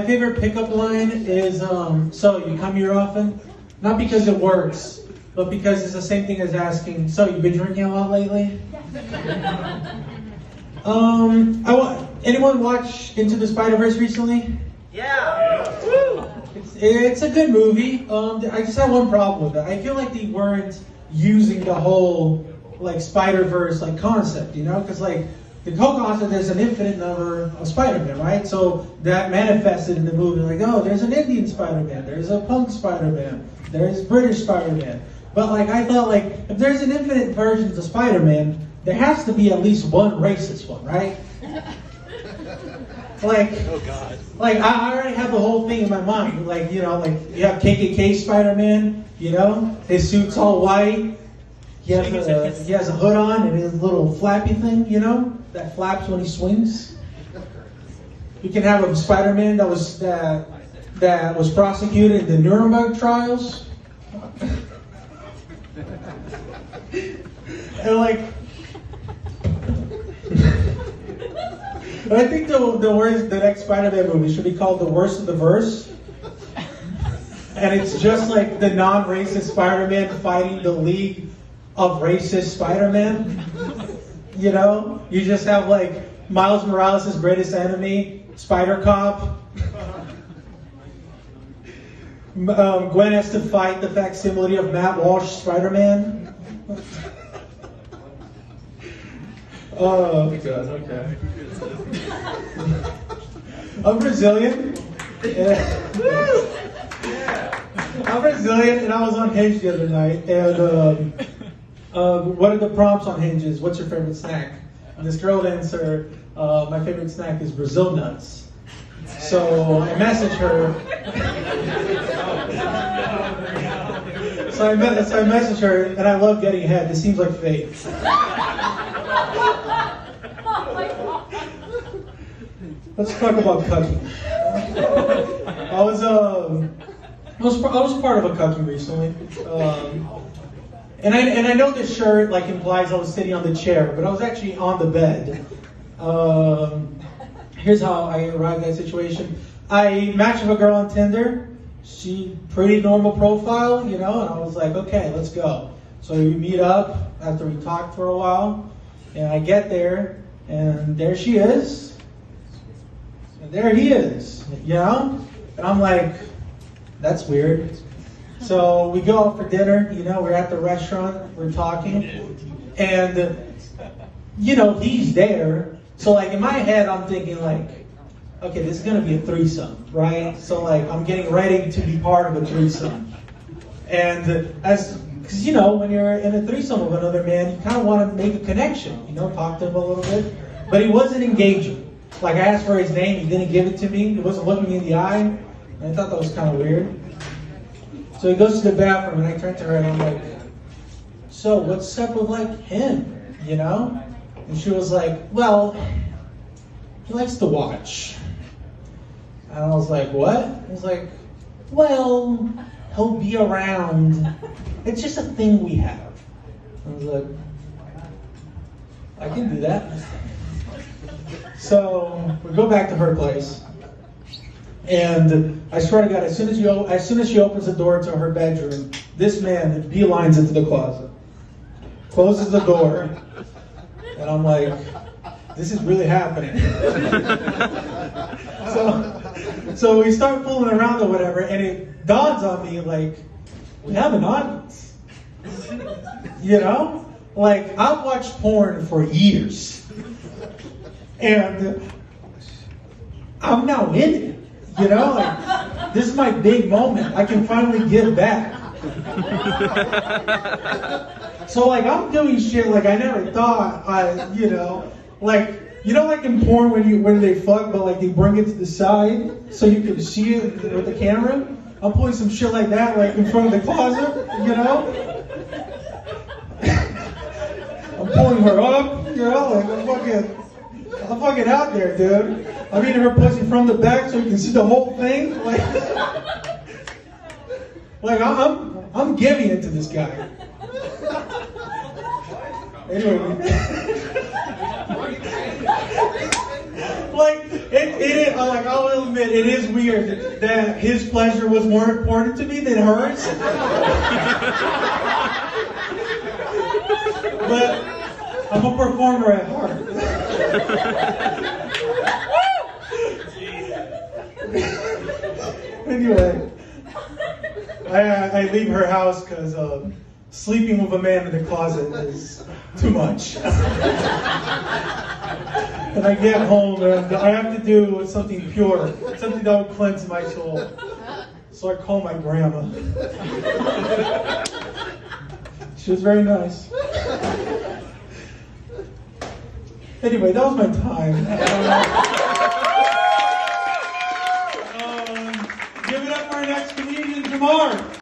My favorite pickup line is, so you come here often? Not because it works, but because it's the same thing as asking, so you've been drinking a lot lately? Anyone watch Into the Spider-Verse recently? Yeah. It's a good movie. I just have one problem with it. I feel like they weren't using the whole like Spider-Verse like concept, you know? Because like the whole concept, there's an infinite number of Spider-Man, right? So that manifested in the movie, like, oh, there's an Indian Spider-Man, there's a punk Spider-Man, there's British Spider-Man. But like I thought, like if there's an infinite versions of Spider-Man, there has to be at least one racist one, right? Like, Oh God. like I already have the whole thing in my mind. Like, you know, like you have KKK Spider-Man, you know, his suit's all white. He has a hood on and his little flappy thing, you know, that flaps when he swings. You can have a Spider-Man that was prosecuted in the Nuremberg trials. And like, I think the next Spider-Man movie should be called The Worst of the Verse. And it's just like the non-racist Spider-Man fighting the League of Racist Spider-Man. You know? You just have like Miles Morales' greatest enemy, Spider-Cop. Gwen has to fight the facsimile of Matt Walsh Spider-Man. Oh, God, okay. I'm Brazilian. I'm Brazilian, and I was on Hinge the other night, and one of the prompts on Hinge is, what's your favorite snack? And this girl answered, my favorite snack is Brazil nuts. So I messaged her. So I messaged her, and I love getting head. This seems like fate. Let's talk about cucking. I was part of a cucking recently, and I know this shirt like implies I was sitting on the chair, but I was actually on the bed. Here's how I arrived at that situation. I matched with a girl on Tinder. She pretty normal profile, you know, and I was like, okay, let's go. So we meet up after we talked for a while, and I get there, and there she is, and there he is, you know? And I'm like, that's weird. So we go out for dinner, you know, we're at the restaurant, we're talking, and, you know, he's there. So like in my head, I'm thinking like, okay, this is gonna be a threesome, right? So like, I'm getting ready to be part of a threesome. And because you know, when you're in a threesome with another man, you kind of want to make a connection, you know, talk to him a little bit. But he wasn't engaging. Like I asked for his name, he didn't give it to me. He wasn't looking me in the eye. And I thought that was kind of weird. So he goes to the bathroom, and I turn to her and I'm like, so what's up with like him, you know? And she was like, well, he likes to watch. And I was like, what? He was like, well, he'll be around. It's just a thing we have. I was like, I can do that. So we go back to her place. And I swear to God, as soon as she opens the door to her bedroom, this man beelines into the closet, closes the door, and I'm like, this is really happening. So we start fooling around or whatever, and it dawns on me like, we have an audience. You know? Like, I've watched porn for years. And I'm now in it. You know? Like, this is my big moment. I can finally give back. So like, I'm doing shit like I never thought you know? Like, you know, like in porn when they fuck, but like they bring it to the side so you can see it with the camera. I'm pulling some shit like that, like in front of the closet, you know. I'm pulling her up, you know, like I'm fucking out there, dude. I'm eating her pussy from the back so you can see the whole thing, like I'm giving it to this guy. Anyway. Like, like, I'll admit, it is weird that his pleasure was more important to me than hers. But I'm a performer at heart. Anyway, I leave her house because sleeping with a man in the closet is too much. And I get home and I have to do something pure, something that will cleanse my soul. So I call my grandma. She was very nice. Anyway, that was my time. Give it up for our next comedian, Jamar.